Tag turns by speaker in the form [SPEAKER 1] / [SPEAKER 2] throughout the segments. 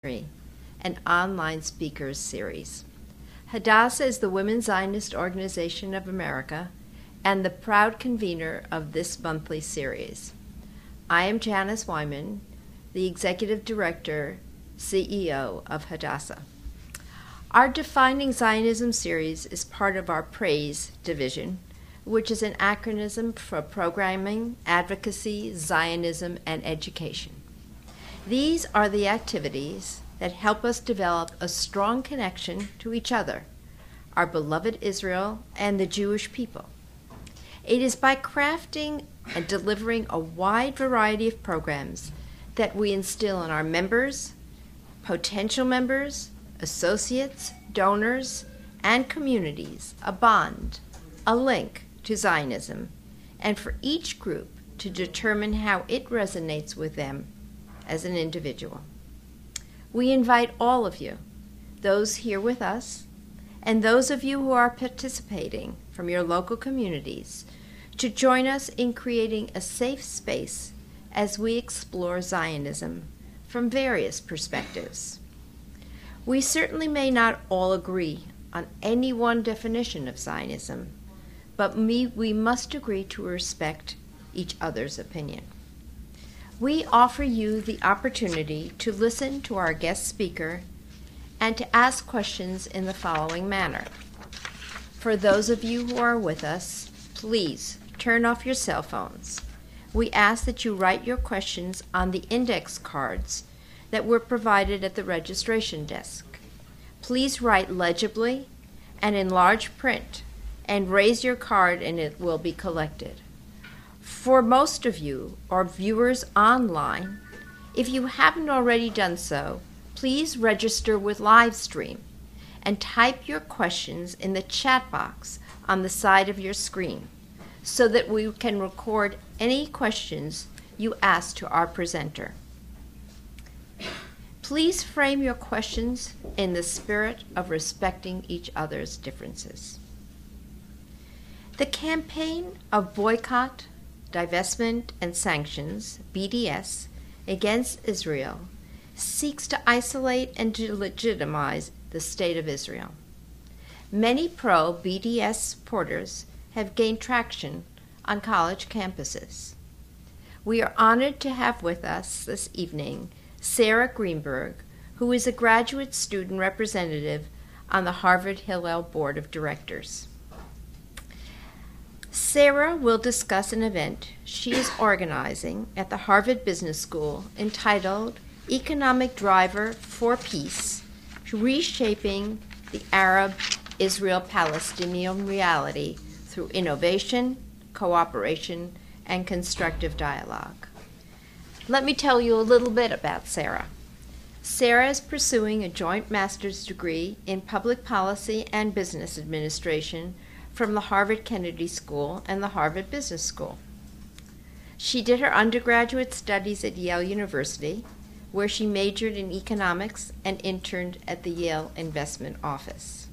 [SPEAKER 1] an online speakers series. Hadassah is the Women's Zionist Organization of America and the proud convener of this monthly series. I am Janice Wyman, the Executive Director, CEO of Hadassah. Our Defining Zionism series is part of our PRAISE division, which is an acronym for Programming, Advocacy, Zionism, and Education. These are the activities that help us develop a strong connection to each other, our beloved Israel, and the Jewish people. It is by crafting and delivering a wide variety of programs that we instill in our members, potential members, associates, donors, and communities a bond, a link to Zionism, and for each group to determine how it resonates with them as an individual. We invite all of you, those here with us, and those of you who are participating from your local communities, to join us in creating a safe space as we explore Zionism from various perspectives. We certainly may not all agree on any one definition of Zionism, but we must agree to respect each other's opinion. We offer you the opportunity to listen to our guest speaker and to ask questions in the following manner. For those of you who are with us, please turn off your cell phones. We ask that you write your questions on the index cards that were provided at the registration desk. Please write legibly and in large print and raise your card and it will be collected. For most of you, or viewers online, if you haven't already done so, please register with Livestream and type your questions in the chat box on the side of your screen so that we can record any questions you ask to our presenter. Please frame your questions in the spirit of respecting each other's differences. The campaign of Boycott, Divestment and Sanctions, BDS, against Israel seeks to isolate and delegitimize the State of Israel. Many pro-BDS supporters have gained traction on college campuses. We are honored to have with us this evening Sara Greenberg, who is a graduate student representative on the Harvard Hillel Board of Directors. Sara will discuss an event she is organizing at the Harvard Business School entitled Economic Driver for Peace, Reshaping the Arab-Israeli-Palestinian Reality through Innovation, Cooperation, and Constructive Dialogue. Let me tell you a little bit about Sara. Sara is pursuing a joint master's degree in Public Policy and Business Administration from the Harvard Kennedy School and the Harvard Business School. She did her undergraduate studies at Yale University, where she majored in economics and interned at the Yale Investment Office.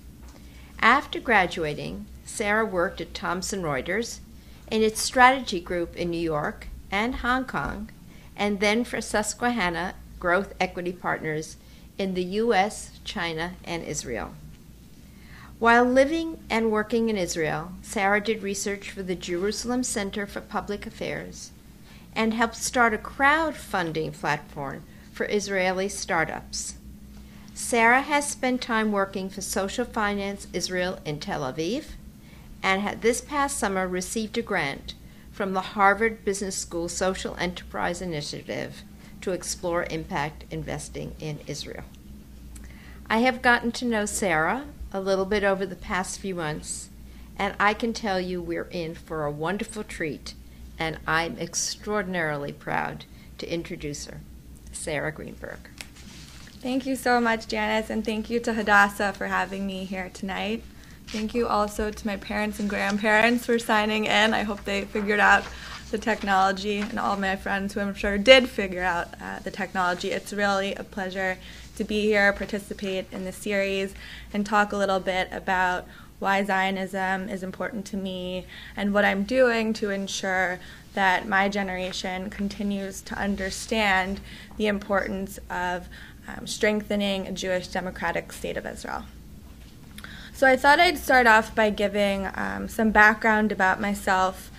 [SPEAKER 1] After graduating, Sara worked at Thomson Reuters in its strategy group in New York and Hong Kong, and then for Susquehanna Growth Equity Partners in the U.S., China, and Israel. While living and working in Israel, Sara did research for the Jerusalem Center for Public Affairs and helped start a crowdfunding platform for Israeli startups. Sara has spent time working for Social Finance Israel in Tel Aviv and had this past summer received a grant from the Harvard Business School Social Enterprise Initiative to explore impact investing in Israel. I have gotten to know Sara a little bit over the past few months, and I can tell you we're in for a wonderful treat, and I'm extraordinarily proud to introduce her, Sara Greenberg.
[SPEAKER 2] Thank you so much, Janice, and thank you to Hadassah for having me here tonight. Thank you also to my parents and grandparents for signing in. I hope they figured out the technology, and all my friends who I'm sure did figure out the technology. It's really a pleasure to be here, participate in this series, and talk a little bit about why Zionism is important to me and what I'm doing to ensure that my generation continues to understand the importance of strengthening a Jewish democratic state of Israel. So I thought I'd start off by giving some background about myself,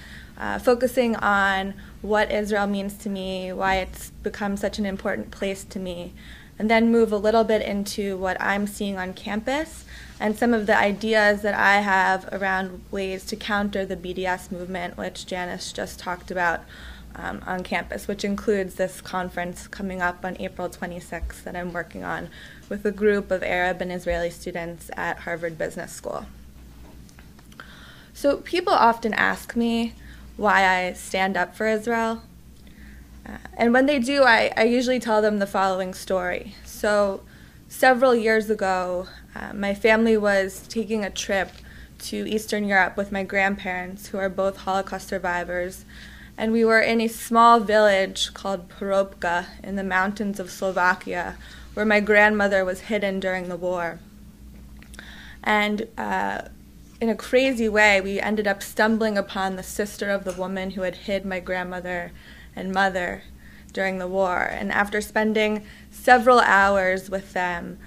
[SPEAKER 2] focusing on what Israel means to me, why it's become such an important place to me, and then move a little bit into what I'm seeing on campus and some of the ideas that I have around ways to counter the BDS movement, which Janice just talked about on campus, which includes this conference coming up on April 26th that I'm working on with a group of Arab and Israeli students at Harvard Business School. So people often ask me why I stand up for Israel. And when they do, I usually tell them the following story. So several years ago, my family was taking a trip to Eastern Europe with my grandparents, who are both Holocaust survivors, and we were in a small village called pro-BDS in the mountains of Slovakia, where my grandmother was hidden during the war. And in a crazy way, we ended up stumbling upon the sister of the woman who had hid my grandmother and mother during the war. And after spending several hours with them,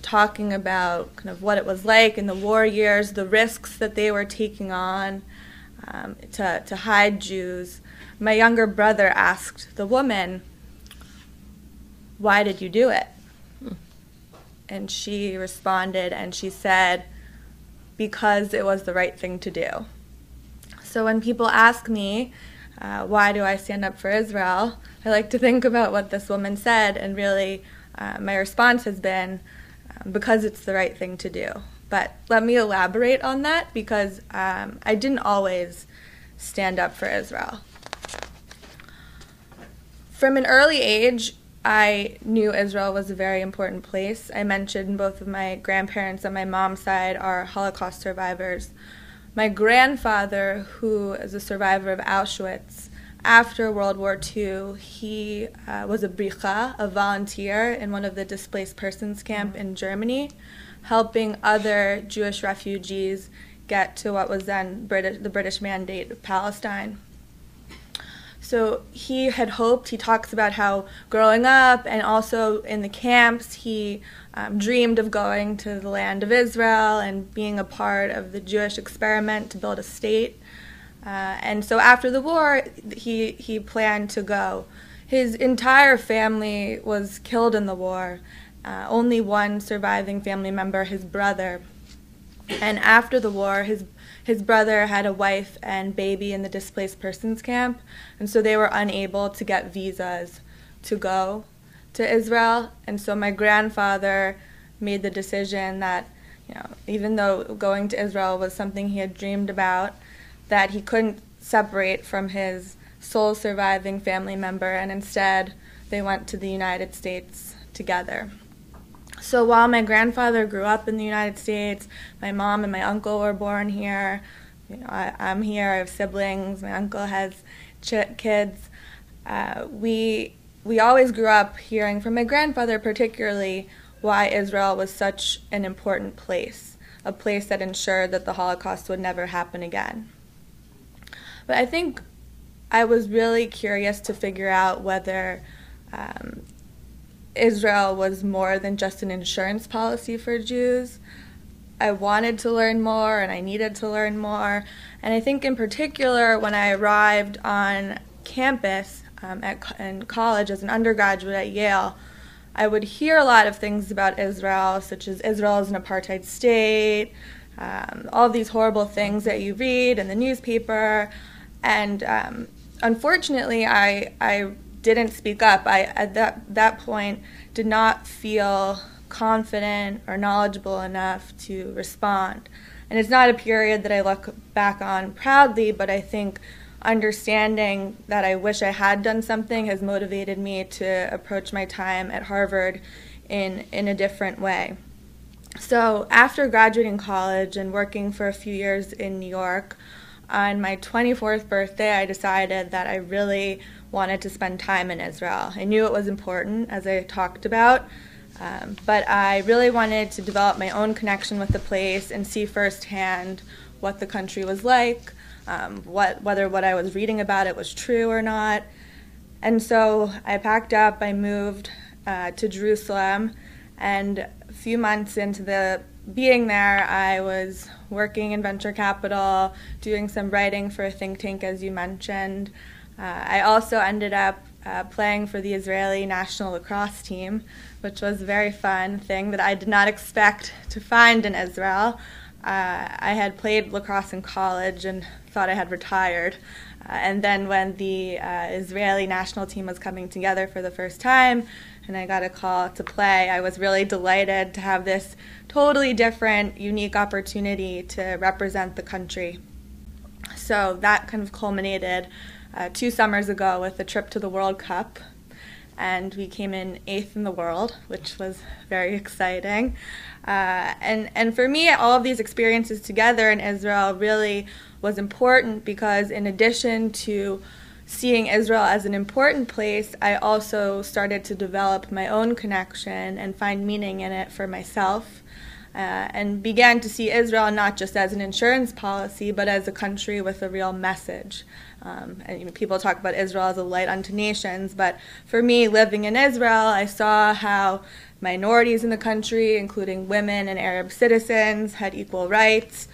[SPEAKER 2] talking about kind of what it was like in the war years, the risks that they were taking on to hide Jews, my younger brother asked the woman, "Why did you do it?" And she responded and she said, "Because it was the right thing to do." So when people ask me, why do I stand up for Israel, I like to think about what this woman said, and really my response has been, because it's the right thing to do. But let me elaborate on that, because I didn't always stand up for Israel. From an early age, I knew Israel was a very important place. I mentioned both of my grandparents on my mom's side are Holocaust survivors. My grandfather, who is a survivor of Auschwitz, after World War II, he was a bricha, a volunteer in one of the displaced persons camp in Germany, helping other Jewish refugees get to what was then the British Mandate of Palestine. So he had hoped, he talks about how growing up and also in the camps, he dreamed of going to the land of Israel and being a part of the Jewish experiment to build a state. And so after the war, he planned to go. His entire family was killed in the war. Only one surviving family member, his brother. And after the war, his brother had a wife and baby in the displaced persons camp, and so they were unable to get visas to go to Israel. And so my grandfather made the decision that, even though going to Israel was something he had dreamed about, that he couldn't separate from his sole surviving family member, and instead they went to the United States together. So while my grandfather grew up in the United States, my mom and my uncle were born here. I'm here, I have siblings, my uncle has kids. We always grew up hearing from my grandfather particularly why Israel was such an important place, a place that ensured that the Holocaust would never happen again. But I think I was really curious to figure out whether Israel was more than just an insurance policy for Jews. I wanted to learn more, and I needed to learn more. And I think in particular, when I arrived on campus in college as an undergraduate at Yale, I would hear a lot of things about Israel, such as Israel is an apartheid state, all these horrible things that you read in the newspaper. And unfortunately, I didn't speak up. I, at that point, did not feel confident or knowledgeable enough to respond. And it's not a period that I look back on proudly, but I think understanding that I wish I had done something has motivated me to approach my time at Harvard in a different way. So after graduating college and working for a few years in New York, on my 24th birthday, I decided that I really wanted to spend time in Israel. I knew it was important, as I talked about, but I really wanted to develop my own connection with the place and see firsthand what the country was like, whether what I was reading about it was true or not. And so I packed up, I moved to Jerusalem, and a few months into being there, I was working in venture capital, doing some writing for a think tank, as you mentioned. I also ended up playing for the Israeli national lacrosse team, which was a very fun thing that I did not expect to find in Israel. I had played lacrosse in college and thought I had retired. And then when the Israeli national team was coming together for the first time, and I got a call to play, I was really delighted to have this totally different, unique opportunity to represent the country. So that kind of culminated 2 summers ago with a trip to the World Cup, and we came in 8th in the world, which was very exciting. And for me, all of these experiences together in Israel really was important because in addition to seeing Israel as an important place, I also started to develop my own connection and find meaning in it for myself, and began to see Israel not just as an insurance policy, but as a country with a real message. And people talk about Israel as a light unto nations, but for me, living in Israel, I saw how minorities in the country, including women and Arab citizens, had equal rights.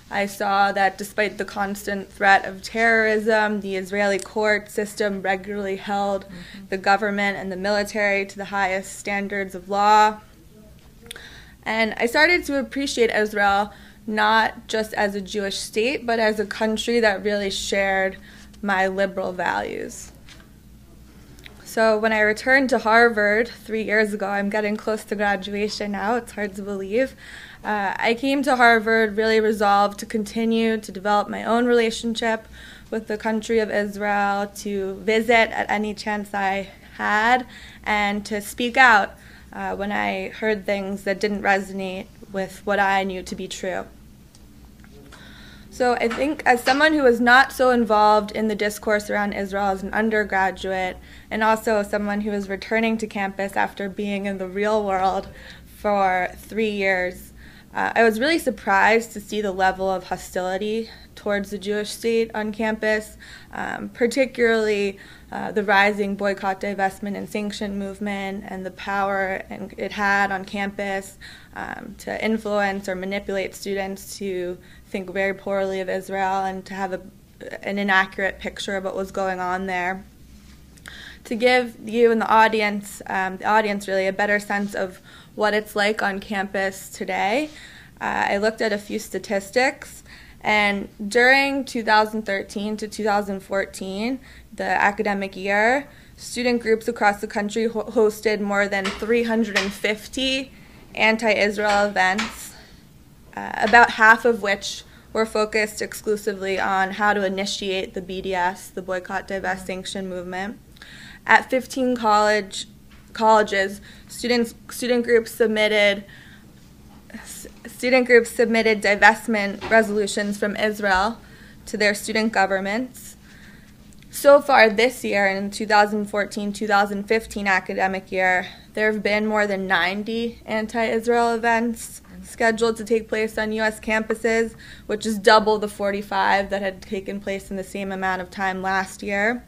[SPEAKER 2] I saw that despite the constant threat of terrorism, the Israeli court system regularly held the government and the military to the highest standards of law. And I started to appreciate Israel not just as a Jewish state, but as a country that really shared my liberal values. So when I returned to Harvard 3 years ago, I'm getting close to graduation now, it's hard to believe, I came to Harvard really resolved to continue to develop my own relationship with the country of Israel, to visit at any chance I had, and to speak out when I heard things that didn't resonate with what I knew to be true. So I think as someone who was not so involved in the discourse around Israel as an undergraduate, and also someone who was returning to campus after being in the real world for 3 years, I was really surprised to see the level of hostility towards the Jewish state on campus, particularly the rising boycott, divestment, and sanction movement and the power it had on campus to influence or manipulate students to think very poorly of Israel and to have an inaccurate picture of what was going on there. To give you and the audience really a better sense of what it's like on campus today, I looked at a few statistics, and during 2013 to 2014, the academic year, student groups across the country hosted more than 350 anti-Israel events, about half of which were focused exclusively on how to initiate the BDS, the Boycott, Divest, Sanction movement. At 15 colleges, student groups submitted divestment resolutions from Israel to their student governments. So far this year, in 2014-2015 academic year, there have been more than 90 anti-Israel events scheduled to take place on U.S. campuses, which is double the 45 that had taken place in the same amount of time last year.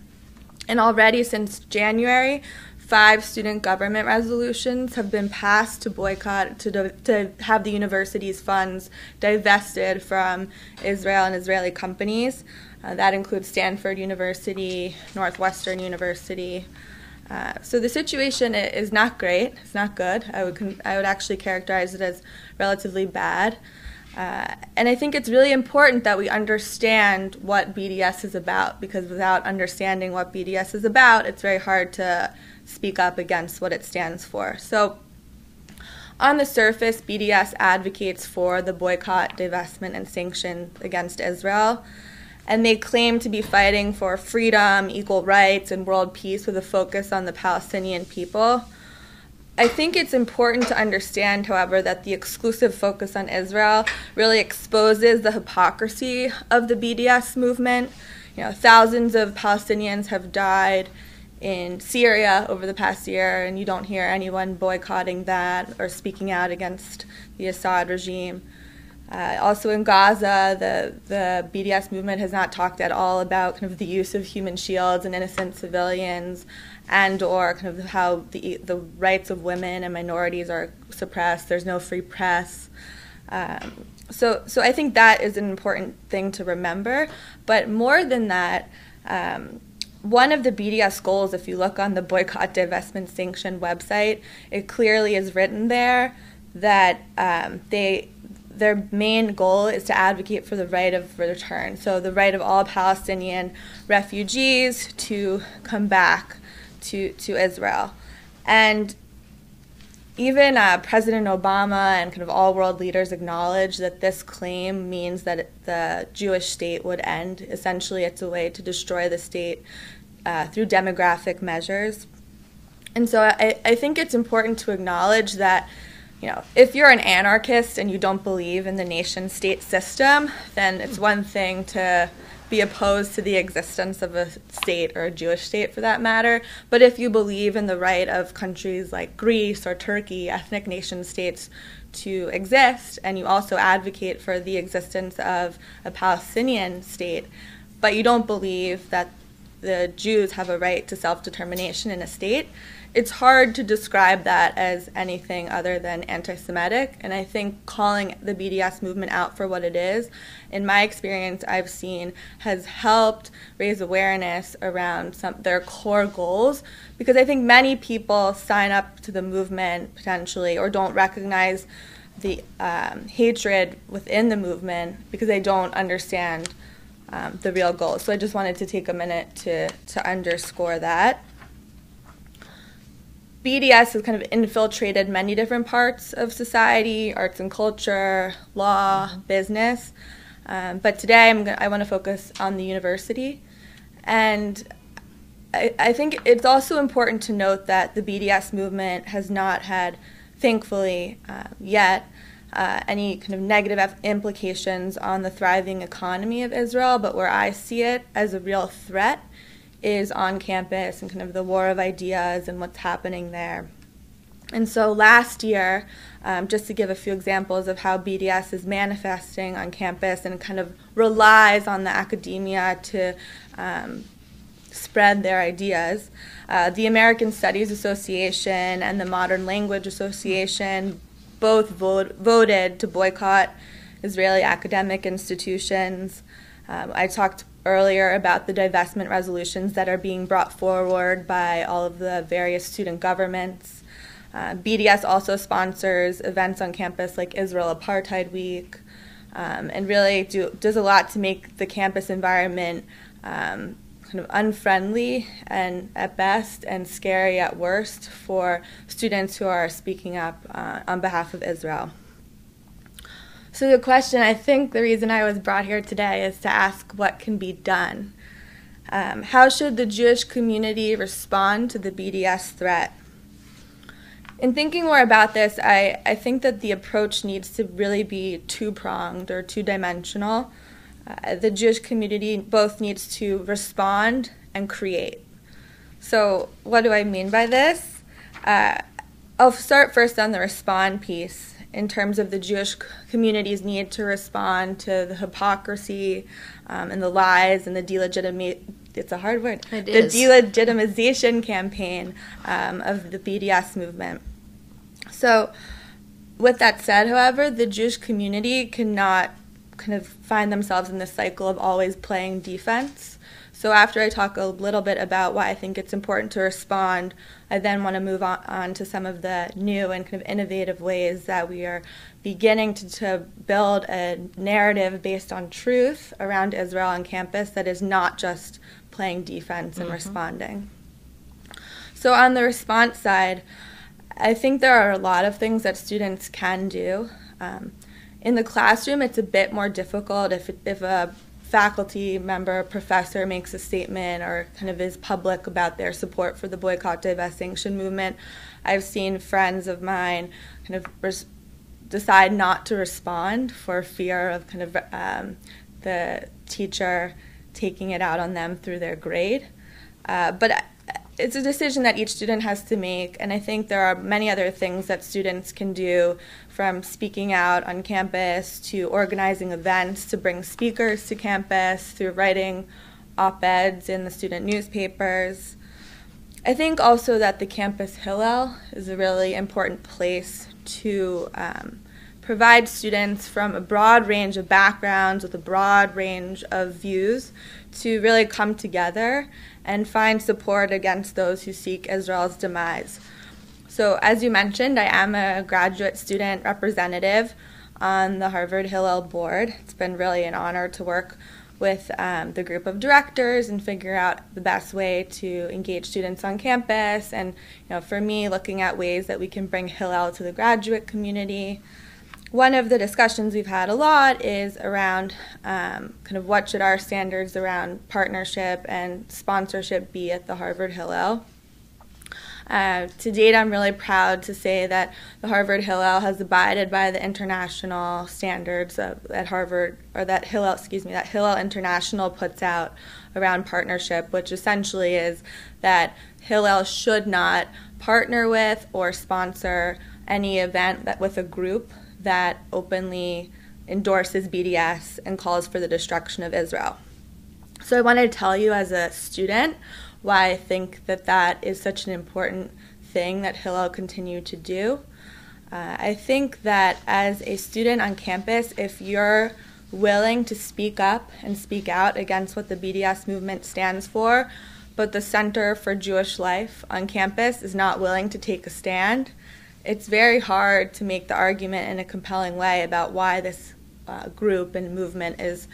[SPEAKER 2] And already since January, 5 student government resolutions have been passed to boycott, to have the university's funds divested from Israel and Israeli companies. That includes Stanford University, Northwestern University. So the situation is not great. It's not good. I would actually characterize it as relatively bad. And I think it's really important that we understand what BDS is about, because without understanding what BDS is about, it's very hard to speak up against what it stands for. So on the surface, BDS advocates for the boycott, divestment, and sanction against Israel, and they claim to be fighting for freedom, equal rights, and world peace with a focus on the Palestinian people. I think it's important to understand, however, that the exclusive focus on Israel really exposes the hypocrisy of the BDS movement. Thousands of Palestinians have died in Syria over the past year, and you don't hear anyone boycotting that or speaking out against the Assad regime. Also in Gaza, the BDS movement has not talked at all about kind of the use of human shields and innocent civilians, and or kind of how the rights of women and minorities are suppressed. There's no free press. So I think that is an important thing to remember. But more than that, one of the BDS goals, if you look on the Boycott, Divestment, Sanctions website, it clearly is written there that their main goal is to advocate for the right of return, so the right of all Palestinian refugees to come back to Israel. And even President Obama and kind of all world leaders acknowledge that this claim means that the Jewish state would end. Essentially, it's a way to destroy the state through demographic measures. And so I think it's important to acknowledge that, if you're an anarchist and you don't believe in the nation-state system, then it's one thing to be opposed to the existence of a state, or a Jewish state for that matter. But if you believe in the right of countries like Greece or Turkey, ethnic nation-states, to exist, and you also advocate for the existence of a Palestinian state, but you don't believe that the Jews have a right to self-determination in a state, it's hard to describe that as anything other than anti-Semitic. And I think calling the BDS movement out for what it is, in my experience I've seen, has helped raise awareness around their core goals, because I think many people sign up to the movement potentially or don't recognize the hatred within the movement because they don't understand the real goals. So I just wanted to take a minute to underscore that. BDS has kind of infiltrated many different parts of society: arts and culture, law, business. But today I want to focus on the university. And I think it's also important to note that the BDS movement has not had, thankfully, yet, any kind of negative implications on the thriving economy of Israel, but where I see it as a real threat is on campus and kind of the war of ideas and what's happening there. And so last year, just to give a few examples of how BDS is manifesting on campus and kind of relies on the academia to spread their ideas, the American Studies Association and the Modern Language Association both voted to boycott Israeli academic institutions. I talked earlier about the divestment resolutions that are being brought forward by all of the various student governments. BDS also sponsors events on campus like Israel Apartheid Week, and really does a lot to make the campus environment kind of unfriendly and at best and scary at worst for students who are speaking up on behalf of Israel. So the question, I think the reason I was brought here today is to ask what can be done. How should the Jewish community respond to the BDS threat? In thinking more about this, I think that the approach needs to really be two-pronged or two-dimensional. The Jewish community both needs to respond and create. So what do I mean by this? I'll start first on the respond piece, in terms of the Jewish community's need to respond to the hypocrisy and the lies and the delegitimization campaign of the BDS movement. So with that said, however, the Jewish community cannot kind of find themselves in this cycle of always playing defense. So after I talk a little bit about why I think it's important to respond, I then want to move on to some of the new and kind of innovative ways that we are beginning to build a narrative based on truth around Israel on campus that is not just playing defense and responding. So on the response side, I think there are a lot of things that students can do. In the classroom, it's a bit more difficult if a faculty member, professor makes a statement or kind of is public about their support for the Boycott, Divest, Sanction movement. I've seen friends of mine kind of decide not to respond for fear of kind of the teacher taking it out on them through their grade. But it's a decision that each student has to make, and I think there are many other things that students can do, from speaking out on campus to organizing events to bring speakers to campus, through writing op-eds in the student newspapers. I think also that the campus Hillel is a really important place to provide students from a broad range of backgrounds with a broad range of views to really come together and find support against those who seek Israel's demise. So as you mentioned, I am a graduate student representative on the Harvard Hillel board. It's been really an honor to work with the group of directors and figure out the best way to engage students on campus, and for me, looking at ways that we can bring Hillel to the graduate community. One of the discussions we've had a lot is around kind of what should our standards around partnership and sponsorship be at the Harvard Hillel. To date, I'm really proud to say that the Harvard Hillel has abided by the international standards that Hillel International puts out around partnership, which essentially is that Hillel should not partner with or sponsor any event with a group that openly endorses BDS and calls for the destruction of Israel. So I wanted to tell you as a student why I think that is such an important thing that Hillel continue to do. I think that as a student on campus, if you're willing to speak up and speak out against what the BDS movement stands for, but the Center for Jewish Life on campus is not willing to take a stand, it's very hard to make the argument in a compelling way about why this group and movement is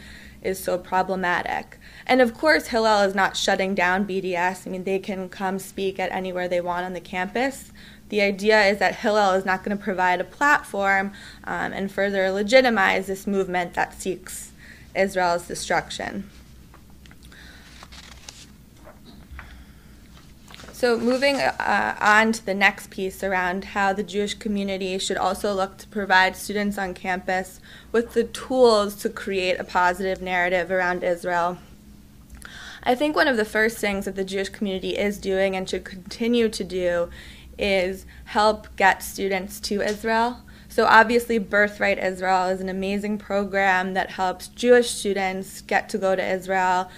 [SPEAKER 2] so problematic. And of course, Hillel is not shutting down BDS. I mean, they can come speak at anywhere they want on the campus. The idea is that Hillel is not going to provide a platform and further legitimize this movement that seeks Israel's destruction. So moving on to the next piece around how the Jewish community should also look to provide students on campus with the tools to create a positive narrative around Israel. I think one of the first things that the Jewish community is doing and should continue to do is help get students to Israel. So obviously Birthright Israel is an amazing program that helps Jewish students get to go to Israel.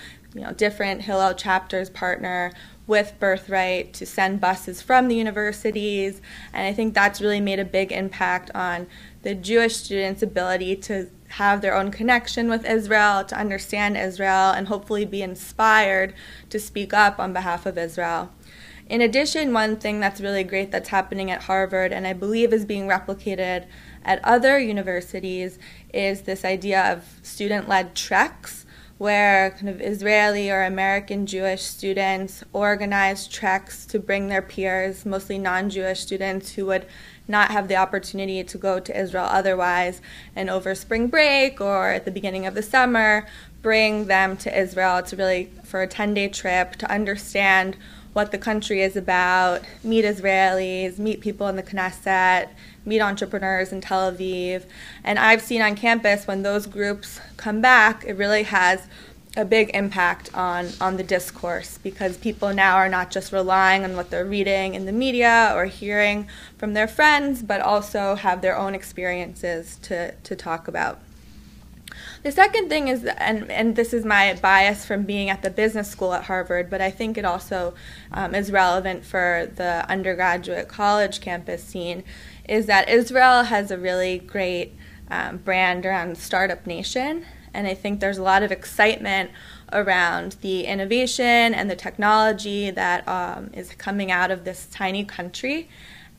[SPEAKER 2] Different Hillel chapters partner with Birthright to send buses from the universities, and I think that's really made a big impact on the Jewish students' ability to have their own connection with Israel, to understand Israel, and hopefully be inspired to speak up on behalf of Israel. In addition, one thing that's really great that's happening at Harvard, and I believe is being replicated at other universities, is this idea of student-led treks, where kind of Israeli or American Jewish students organize treks to bring their peers, mostly non-Jewish students who would not have the opportunity to go to Israel otherwise, and over spring break or at the beginning of the summer, bring them to Israel for a 10-day trip to understand what the country is about, meet Israelis, meet people in the Knesset, meet entrepreneurs in Tel Aviv. And I've seen on campus when those groups come back, it really has a big impact on the discourse, because people now are not just relying on what they're reading in the media or hearing from their friends, but also have their own experiences to talk about. The second thing is, and this is my bias from being at the business school at Harvard, but I think it also is relevant for the undergraduate college campus scene, is that Israel has a really great brand around Startup Nation, and I think there's a lot of excitement around the innovation and the technology that is coming out of this tiny country.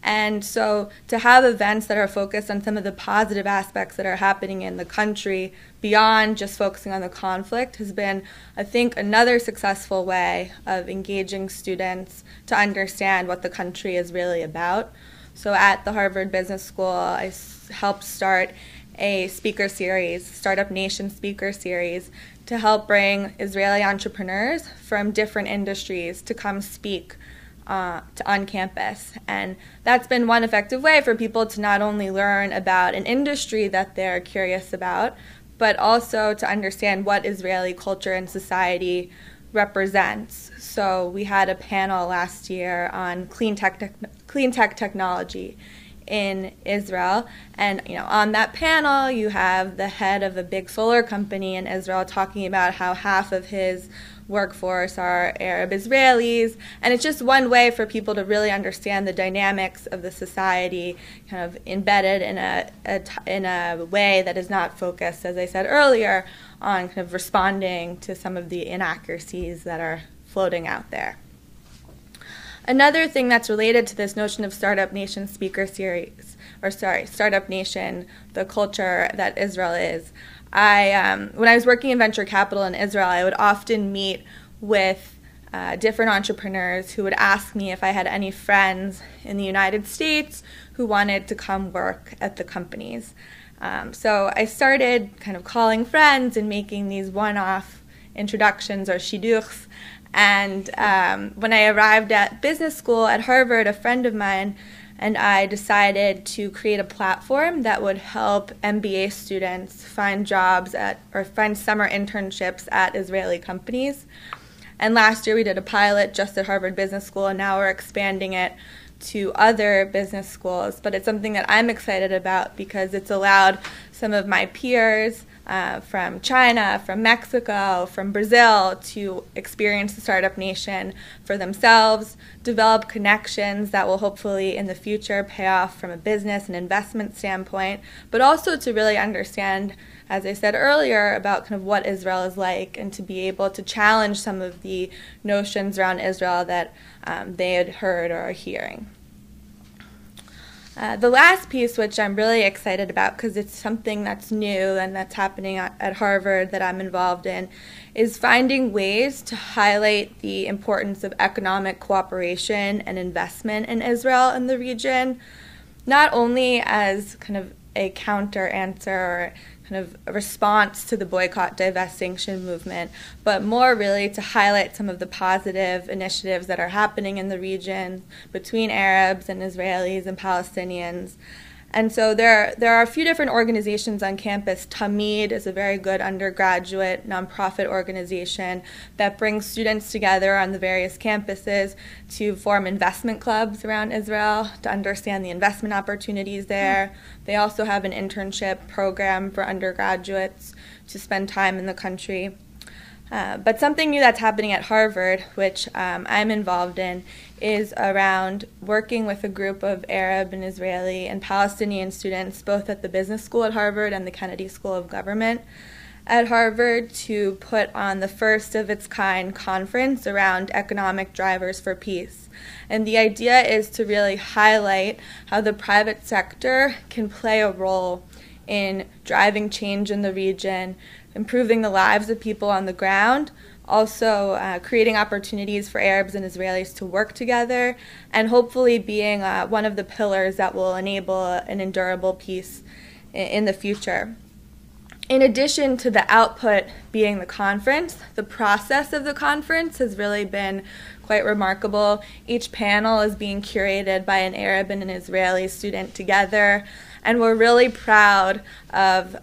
[SPEAKER 2] And so to have events that are focused on some of the positive aspects that are happening in the country beyond just focusing on the conflict has been, I think, another successful way of engaging students to understand what the country is really about. So at the Harvard Business School, I helped start a speaker series, Startup Nation speaker series, to help bring Israeli entrepreneurs from different industries to come speak on campus. And that's been one effective way for people to not only learn about an industry that they're curious about, but also to understand what Israeli culture and society represents. So we had a panel last year on clean tech technology in Israel, and on that panel you have the head of a big solar company in Israel talking about how half of his workforce are Arab-Israelis, and it's just one way for people to really understand the dynamics of the society, kind of embedded in a way that is not focused, as I said earlier, on kind of responding to some of the inaccuracies that are floating out there. Another thing that's related to this notion of Startup Nation speaker series, Startup Nation, the culture that Israel is, when I was working in venture capital in Israel, I would often meet with different entrepreneurs who would ask me if I had any friends in the United States who wanted to come work at the companies. So I started kind of calling friends and making these one-off introductions or shidduchs. And when I arrived at business school at Harvard, a friend of mine and I decided to create a platform that would help MBA students find jobs or find summer internships at Israeli companies. And last year we did a pilot just at Harvard Business School, and now we're expanding it to other business schools. But it's something that I'm excited about because it's allowed some of my peers from China, from Mexico, from Brazil to experience the Startup Nation for themselves, develop connections that will hopefully in the future pay off from a business and investment standpoint, but also to really understand, as I said earlier, about kind of what Israel is like and to be able to challenge some of the notions around Israel that they had heard or are hearing. The last piece, which I'm really excited about because it's something that's new and that's happening at Harvard that I'm involved in, is finding ways to highlight the importance of economic cooperation and investment in Israel and the region, not only as kind of a counter answer or kind of a response to the boycott, divest, sanction movement, but more really to highlight some of the positive initiatives that are happening in the region between Arabs and Israelis and Palestinians. And so there are a few different organizations on campus. Tamid is a very good undergraduate nonprofit organization that brings students together on the various campuses to form investment clubs around Israel to understand the investment opportunities there. They also have an internship program for undergraduates to spend time in the country. But something new that's happening at Harvard, which I'm involved in, is around working with a group of Arab and Israeli and Palestinian students, both at the business school at Harvard and the Kennedy School of Government at Harvard, to put on the first of its kind conference around economic drivers for peace. And the idea is to really highlight how the private sector can play a role in driving change in the region, improving the lives of people on the ground, also creating opportunities for Arabs and Israelis to work together, and hopefully being one of the pillars that will enable an endurable peace in the future. In addition to the output being the conference, the process of the conference has really been quite remarkable. Each panel is being curated by an Arab and an Israeli student together, and we're really proud of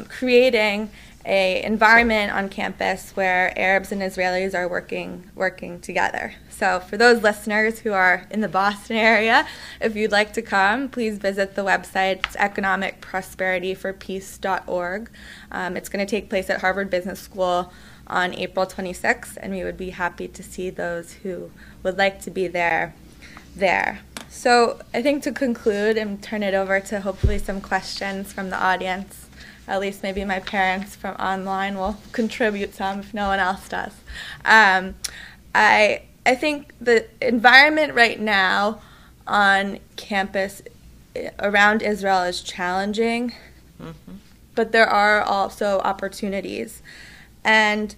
[SPEAKER 2] creating an environment on campus where Arabs and Israelis are working together. So for those listeners who are in the Boston area, if you'd like to come, please visit the website. It's economicprosperityforpeace.org. It's going to take place at Harvard Business School on April 26th, and we would be happy to see those who would like to be there. So I think to conclude and turn it over to hopefully some questions from the audience, at least maybe my parents from online will contribute some if no one else does. I think the environment right now on campus around Israel is challenging, but there are also opportunities. And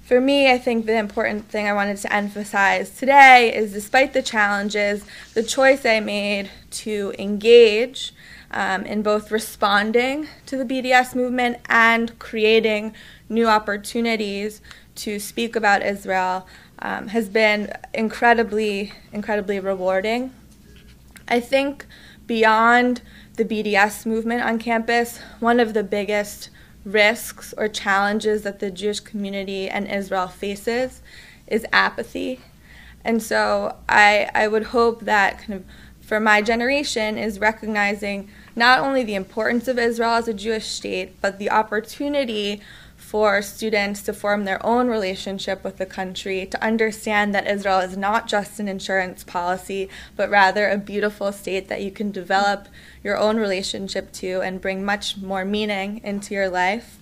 [SPEAKER 2] for me, I think the important thing I wanted to emphasize today is, despite the challenges, the choice I made to engage in both responding to the BDS movement and creating new opportunities to speak about Israel has been incredibly rewarding. I think beyond the BDS movement on campus, one of the biggest risks or challenges that the Jewish community and Israel faces is apathy. And so I would hope that kind of for my generation is recognizing not only the importance of Israel as a Jewish state, but the opportunity for students to form their own relationship with the country, to understand that Israel is not just an insurance policy, but rather a beautiful state that you can develop your own relationship to and bring much more meaning into your life.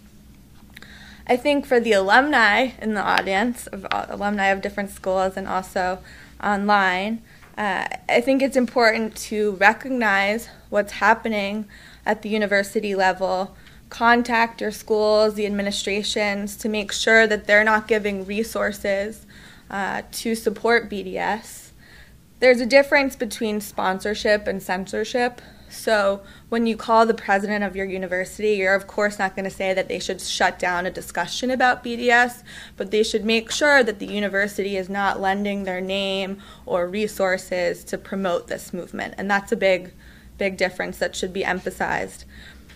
[SPEAKER 2] I think for the alumni in the audience, alumni of different schools and also online, I think it's important to recognize what's happening at the university level, contact your schools, the administrations, to make sure that they're not giving resources to support BDS. There's a difference between sponsorship and censorship. So when you call the president of your university, you're of course not going to say that they should shut down a discussion about BDS, but they should make sure that the university is not lending their name or resources to promote this movement. And that's a big difference that should be emphasized.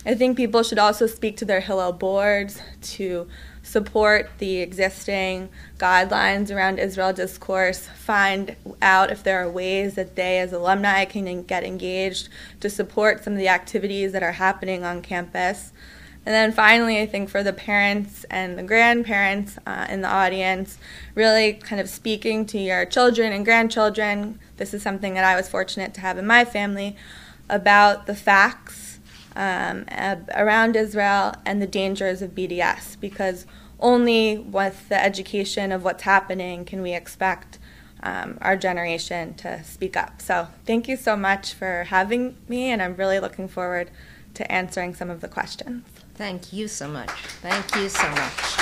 [SPEAKER 2] I think people should also speak to their Hillel boards to support the existing guidelines around Israel discourse, find out if there are ways that they as alumni can get engaged to support some of the activities that are happening on campus. And then finally, I think for the parents and the grandparents in the audience, really kind of speaking to your children and grandchildren, this is something that I was fortunate to have in my family, about the facts around Israel and the dangers of BDS, because only with the education of what's happening can we expect our generation to speak up. So thank you so much for having me, and I'm really looking forward to answering some of the questions.
[SPEAKER 1] Thank you so much. Thank you so much.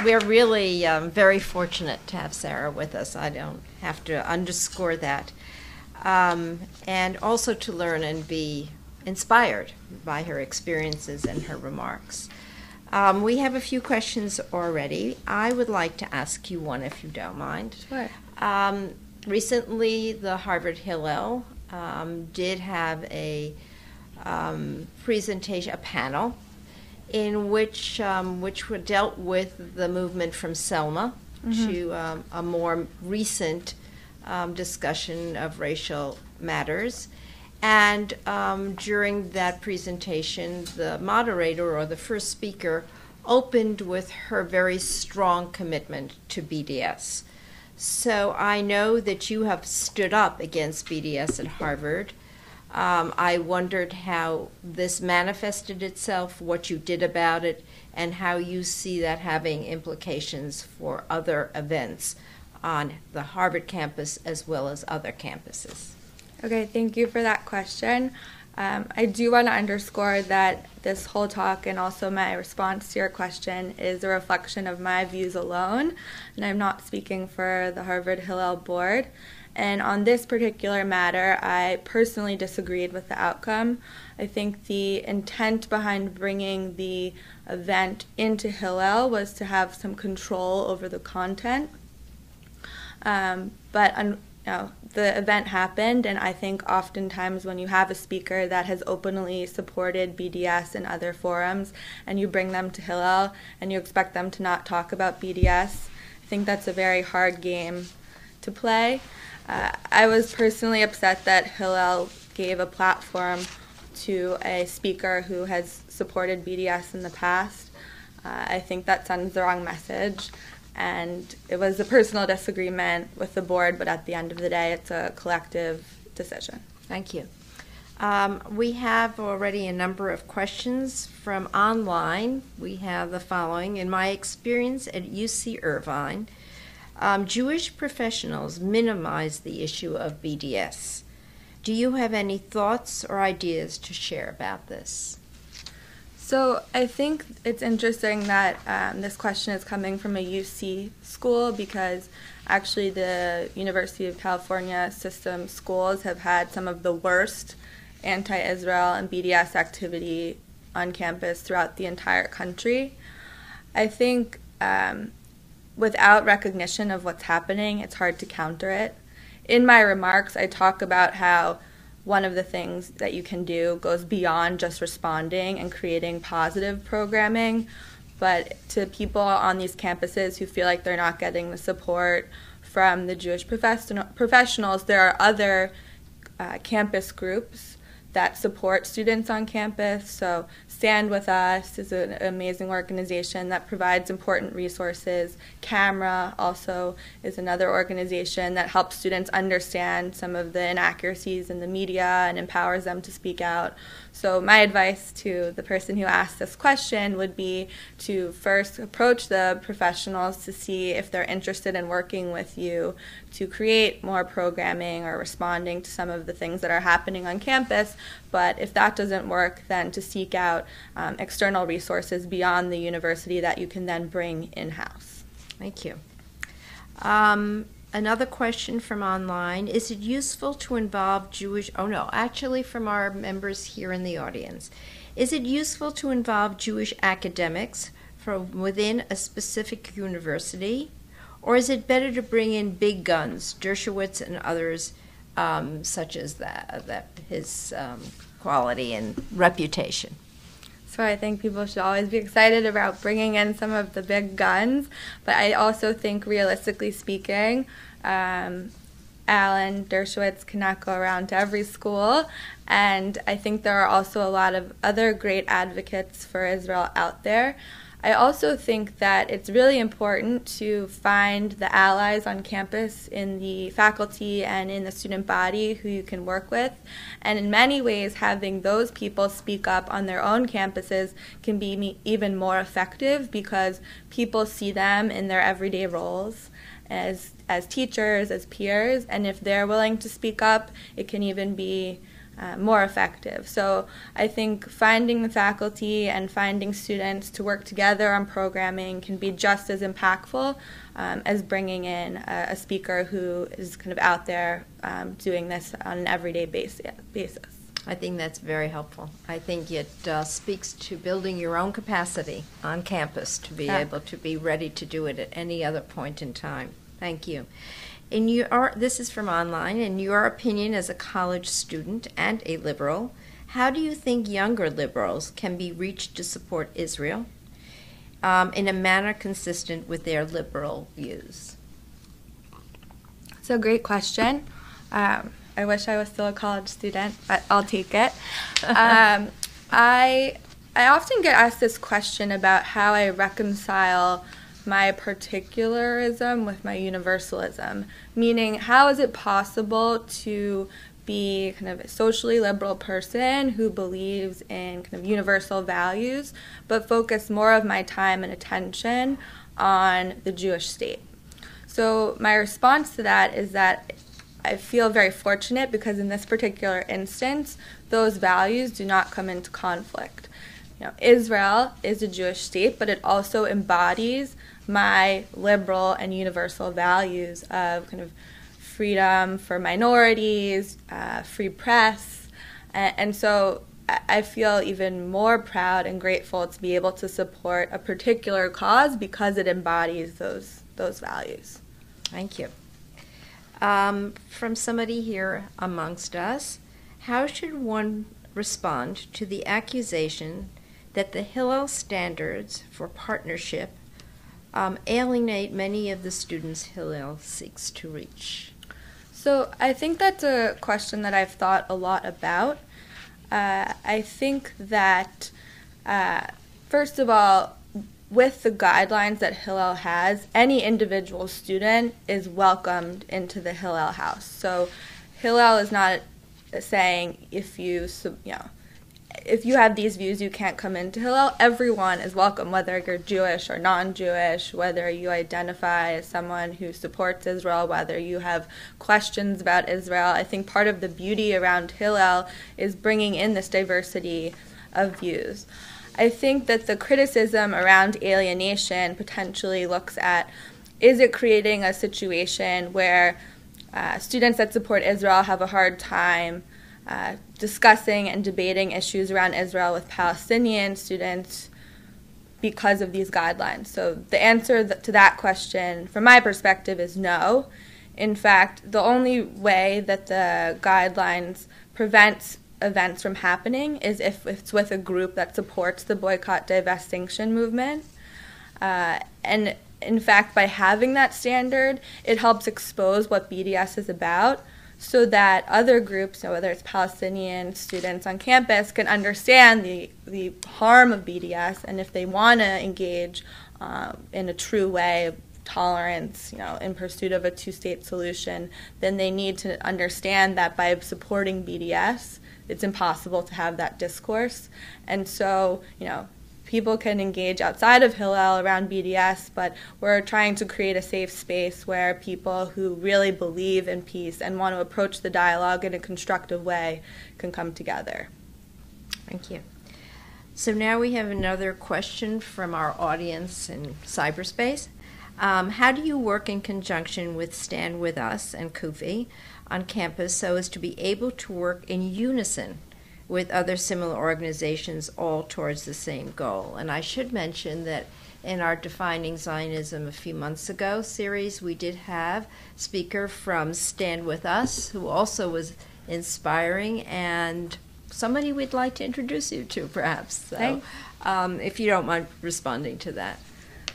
[SPEAKER 1] We're really very fortunate to have Sara with us. I don't have to underscore that. And also to learn and be inspired by her experiences and her remarks. We have a few questions already. I would like to ask you one, if you don't mind.
[SPEAKER 2] Sure.
[SPEAKER 1] Recently, the Harvard Hillel did have a presentation, a panel, in which dealt with the movement from Selma to a more recent discussion of racial matters. And during that presentation, the moderator or the first speaker opened with her very strong commitment to BDS. So I know that you have stood up against BDS at Harvard. I wondered how this manifested itself, what you did about it, and how you see that having implications for other events on the Harvard campus as well as other campuses.
[SPEAKER 2] Okay, thank you for that question. I do want to underscore that this whole talk and also my response to your question is a reflection of my views alone, and I'm not speaking for the Harvard Hillel board. And on this particular matter, I personally disagreed with the outcome. I think the intent behind bringing the event into Hillel was to have some control over the content. The event happened, and I think oftentimes when you have a speaker that has openly supported BDS in other forums and you bring them to Hillel and you expect them to not talk about BDS, I think that's a very hard game to play. I was personally upset that Hillel gave a platform to a speaker who has supported BDS in the past. I think that sends the wrong message. And it was a personal disagreement with the board, but at the end of the day, it's a collective decision.
[SPEAKER 1] Thank you. We have already a number of questions from online. We have the following. In my experience at UC Irvine, Jewish professionals minimize the issue of BDS. Do you have any thoughts or ideas to share about this?
[SPEAKER 2] So I think it's interesting that this question is coming from a UC school, because actually the University of California system schools have had some of the worst anti-Israel and BDS activity on campus throughout the entire country. I think without recognition of what's happening, it's hard to counter it. In my remarks, I talk about how one of the things that you can do goes beyond just responding and creating positive programming, but to people on these campuses who feel like they're not getting the support from the Jewish professionals, there are other campus groups that support students on campus. So Stand With Us is an amazing organization that provides important resources. Camera also is another organization that helps students understand some of the inaccuracies in the media and empowers them to speak out. So my advice to the person who asked this question would be to first approach the professionals to see if they're interested in working with you to create more programming or responding to some of the things that are happening on campus. But if that doesn't work, then to seek out external resources beyond the university that you can then bring in-house.
[SPEAKER 1] Thank you. Another question from online, is it useful to involve from our members here in the audience. Is it useful to involve Jewish academics from within a specific university, or is it better to bring in big guns, Dershowitz and others, such as his quality and reputation?
[SPEAKER 2] So I think people should always be excited about bringing in some of the big guns, but I also think, realistically speaking, Alan Dershowitz cannot go around to every school, and I think there are also a lot of other great advocates for Israel out there. I also think that it's really important to find the allies on campus in the faculty and in the student body who you can work with. And in many ways, having those people speak up on their own campuses can be even more effective because people see them in their everyday roles as teachers, as peers, and if they're willing to speak up, it can even be more effective. So I think finding the faculty and finding students to work together on programming can be just as impactful as bringing in a speaker who is kind of out there doing this on an everyday basis.
[SPEAKER 1] I think that's very helpful. I think it speaks to building your own capacity on campus to be able to be ready to do it at any other point in time. Thank you. This is from online. In your opinion as a college student and a liberal, how do you think younger liberals can be reached to support Israel in a manner consistent with their liberal views?
[SPEAKER 2] It's a great question. I wish I was still a college student, but I'll take it. I often get asked this question about how I reconcile my particularism with my universalism, meaning how is it possible to be kind of a socially liberal person who believes in kind of universal values, but focus more of my time and attention on the Jewish state? So my response to that is that I feel very fortunate because in this particular instance, those values do not come into conflict. Israel is a Jewish state, but it also embodies my liberal and universal values of kind of freedom for minorities, free press, and so I feel even more proud and grateful to be able to support a particular cause because it embodies those values.
[SPEAKER 1] Thank you. From somebody here amongst us, how should one respond to the accusation that the Hillel standards for partnership alienate many of the students Hillel seeks to reach?
[SPEAKER 2] So I think that's a question that I've thought a lot about. I think that, first of all, with the guidelines that Hillel has, any individual student is welcomed into the Hillel house. So Hillel is not saying if you have these views, you can't come into Hillel. Everyone is welcome, whether you're Jewish or non-Jewish, whether you identify as someone who supports Israel, whether you have questions about Israel. I think part of the beauty around Hillel is bringing in this diversity of views. I think that the criticism around alienation potentially looks at, is it creating a situation where students that support Israel have a hard time discussing and debating issues around Israel with Palestinian students because of these guidelines? So the answer to that question, from my perspective, is no. In fact, the only way that the guidelines prevents events from happening is if it's with a group that supports the Boycott, Divestment and Sanctions movement. And in fact, by having that standard, it helps expose what BDS is about, so that other groups, whether it's Palestinian students on campus, can understand the harm of BDS, and if they want to engage in a true way of tolerance, in pursuit of a two-state solution, then they need to understand that by supporting BDS, it's impossible to have that discourse. And so, people can engage outside of Hillel around BDS, but we're trying to create a safe space where people who really believe in peace and want to approach the dialogue in a constructive way can come together.
[SPEAKER 1] Thank you. So now we have another question from our audience in cyberspace. How do you work in conjunction with Stand With Us and Kufi on campus so as to be able to work in unison with other similar organizations all towards the same goal? And I should mention that in our Defining Zionism a few months ago series, we did have a speaker from Stand With Us who also was inspiring, and somebody we'd like to introduce you to, perhaps. So, if you don't mind responding to that.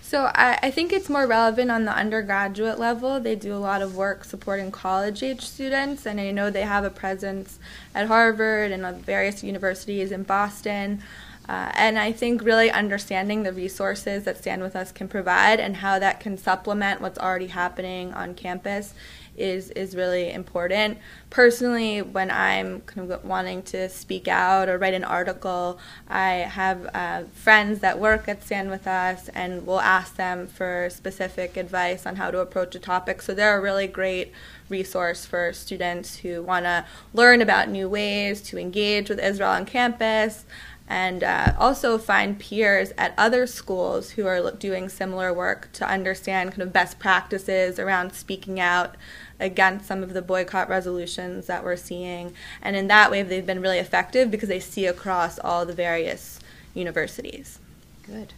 [SPEAKER 2] So I think it's more relevant on the undergraduate level. They do a lot of work supporting college-age students, and I know they have a presence at Harvard and at various universities in Boston. And I think really understanding the resources that Stand With Us can provide and how that can supplement what's already happening on campus is really important. Personally, when I'm kind of wanting to speak out or write an article, I have friends that work at Stand With Us, and we'll ask them for specific advice on how to approach a topic. So they're a really great resource for students who want to learn about new ways to engage with Israel on campus, and also find peers at other schools who are doing similar work to understand kind of best practices around speaking out against some of the boycott resolutions that we're seeing. And in that way, they've been really effective because they see across all the various universities.
[SPEAKER 1] Good.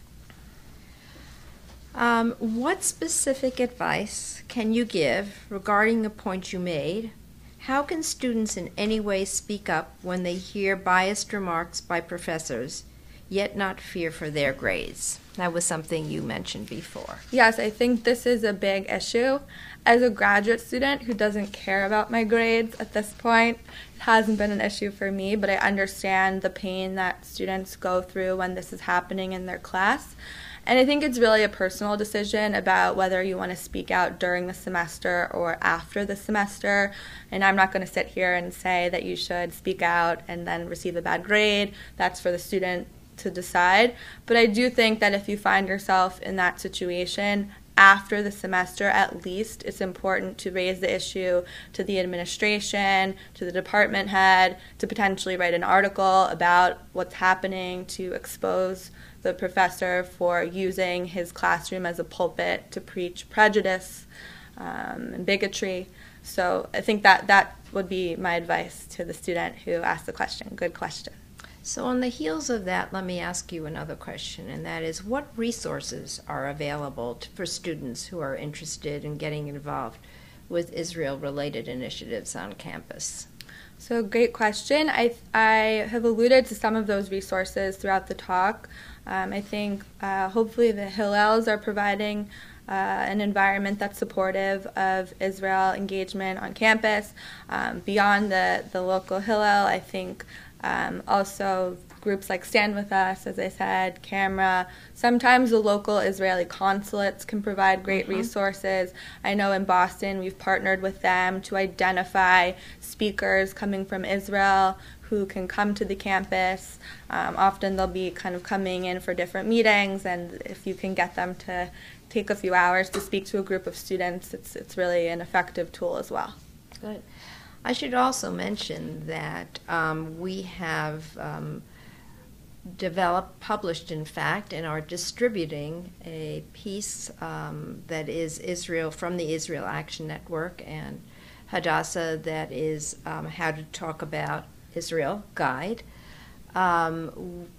[SPEAKER 1] What specific advice can you give regarding the point you made? How can students in any way speak up when they hear biased remarks by professors, yet not fear for their grades? That was something you mentioned before.
[SPEAKER 2] Yes, I think this is a big issue. As a graduate student who doesn't care about my grades at this point, it hasn't been an issue for me, but I understand the pain that students go through when this is happening in their class. And I think it's really a personal decision about whether you want to speak out during the semester or after the semester. And I'm not going to sit here and say that you should speak out and then receive a bad grade. That's for the student to decide. But I do think that if you find yourself in that situation after the semester, at least it's important to raise the issue to the administration, to the department head, to potentially write an article about what's happening, to expose the professor for using his classroom as a pulpit to preach prejudice and bigotry. So I think that would be my advice to the student who asked the question. Good question.
[SPEAKER 1] So on the heels of that, let me ask you another question, and that is, what resources are available for students who are interested in getting involved with Israel-related initiatives on campus?
[SPEAKER 2] So great question. I have alluded to some of those resources throughout the talk. I think hopefully the Hillels are providing an environment that's supportive of Israel engagement on campus. Beyond the local Hillel, I think also groups like Stand With Us, as I said, Camera. Sometimes the local Israeli consulates can provide great resources. I know in Boston we've partnered with them to identify speakers coming from Israel who can come to the campus. Often they'll be kind of coming in for different meetings, and if you can get them to take a few hours to speak to a group of students, it's really an effective tool as well.
[SPEAKER 1] Good. I should also mention that we have published, in fact, and are distributing a piece that is Israel from the Israel Action Network and Hadassah, that is How to Talk About Israel guide.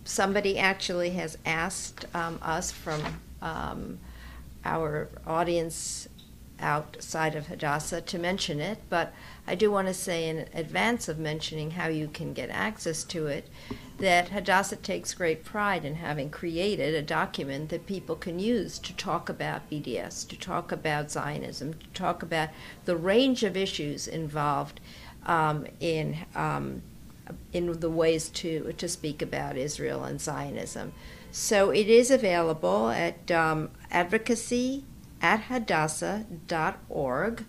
[SPEAKER 1] Somebody actually has asked us from our audience outside of Hadassah to mention it, but I do want to say in advance of mentioning how you can get access to it that Hadassah takes great pride in having created a document that people can use to talk about BDS, to talk about Zionism, to talk about the range of issues involved in the ways to speak about Israel and Zionism. So it is available at advocacy@hadassah.org,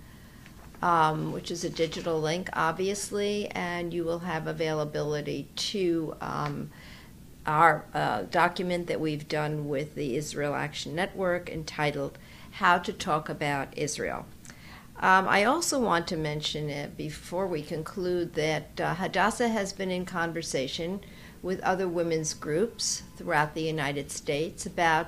[SPEAKER 1] which is a digital link, obviously, and you will have availability to our document that we've done with the Israel Action Network entitled How to Talk About Israel. I also want to mention, before we conclude, that Hadassah has been in conversation with other women's groups throughout the United States about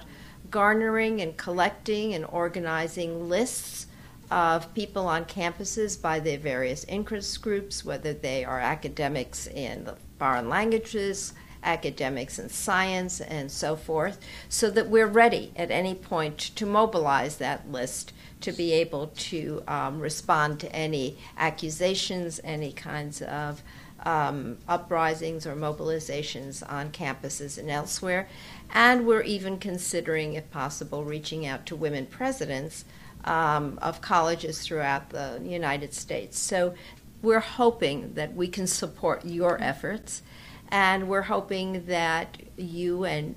[SPEAKER 1] garnering and collecting and organizing lists of people on campuses by their various interest groups, whether they are academics in foreign languages, academics in science, and so forth, so that we're ready at any point to mobilize that list to be able to respond to any accusations, any kinds of uprisings or mobilizations on campuses and elsewhere. And we're even considering, if possible, reaching out to women presidents of colleges throughout the United States. So we're hoping that we can support your efforts, and we're hoping that you and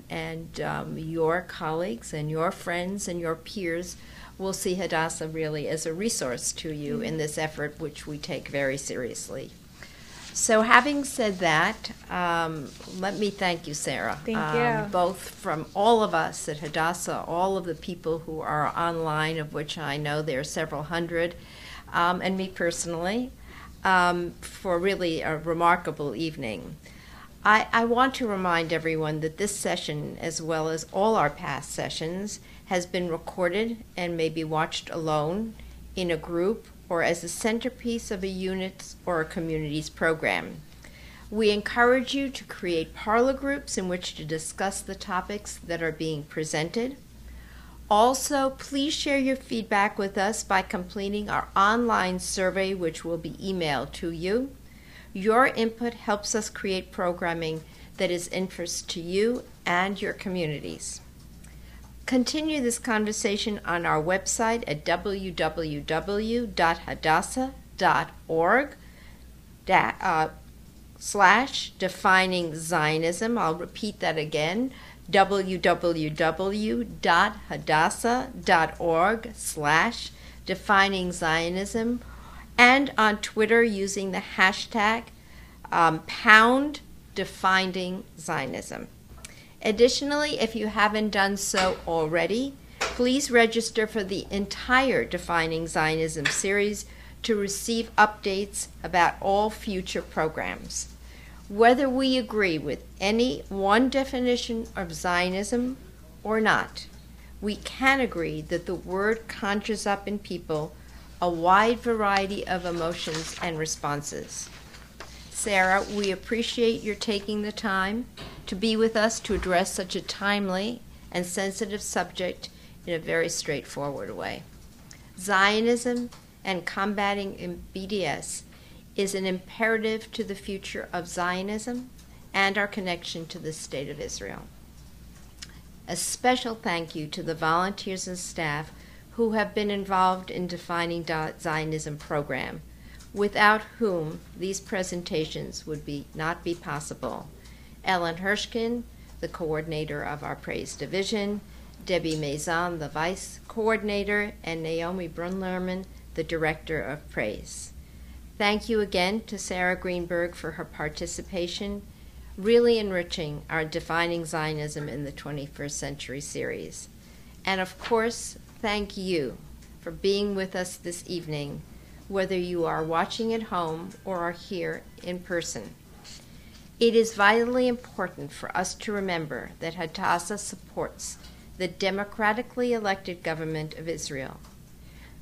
[SPEAKER 1] your colleagues and your friends and your peers will see Hadassah really as a resource to you in this effort, which we take very seriously. So having said that, let me thank you, Sara.
[SPEAKER 2] Thank you.
[SPEAKER 1] Both from all of us at Hadassah, all of the people who are online, of which I know there are several hundred, and me personally, for really a remarkable evening. I want to remind everyone that this session, as well as all our past sessions, has been recorded and may be watched alone, in a group, or as a centerpiece of a unit's or a community's program. We encourage you to create parlor groups in which to discuss the topics that are being presented. Also, please share your feedback with us by completing our online survey, which will be emailed to you. Your input helps us create programming that is interest to you and your communities. Continue this conversation on our website at www.hadassah.org/defining Zionism. I'll repeat that again, www.hadassah.org/defining Zionism, and on Twitter using the hashtag #DefindingZionism. Additionally, if you haven't done so already, please register for the entire Defining Zionism series to receive updates about all future programs. Whether we agree with any one definition of Zionism or not, we can agree that the word conjures up in people a wide variety of emotions and responses. Sara, we appreciate your taking the time to be with us to address such a timely and sensitive subject in a very straightforward way. Zionism and combating BDS is an imperative to the future of Zionism and our connection to the State of Israel. A special thank you to the volunteers and staff who have been involved in defining Zionism program, without whom these presentations would not be possible. Ellen Hirschkin, the coordinator of our Praise Division, Debbie Maison, the vice coordinator, and Naomi Brunlerman, the director of Praise. Thank you again to Sara Greenberg for her participation, really enriching our Defining Zionism in the 21st Century series. And of course, thank you for being with us this evening, whether you are watching at home or are here in person. It is vitally important for us to remember that Hadassah supports the democratically elected government of Israel.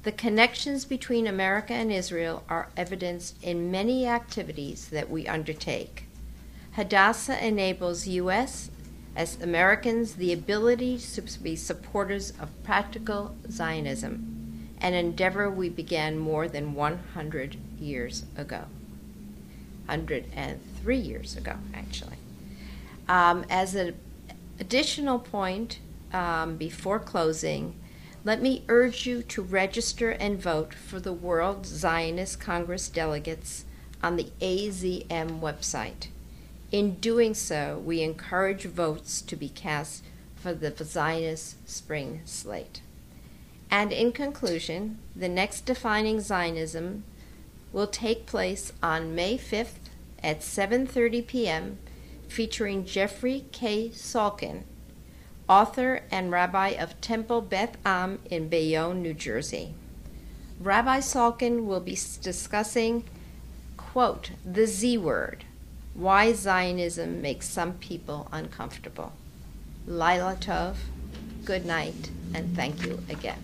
[SPEAKER 1] The connections between America and Israel are evidenced in many activities that we undertake. Hadassah enables U.S. as Americans the ability to be supporters of practical Zionism, an endeavor we began more than 100 years ago. 103 years ago, actually. As an additional point, before closing, let me urge you to register and vote for the World Zionist Congress delegates on the AZM website. In doing so, we encourage votes to be cast for the Zionist Spring Slate. And in conclusion, the next Defining Zionism will take place on May 5th at 7:30 p.m., featuring Jeffrey K. Salkin, author and rabbi of Temple Beth Am in Bayonne, New Jersey. Rabbi Salkin will be discussing, quote, the Z word, why Zionism makes some people uncomfortable. Laila Tov, good night, and thank you again.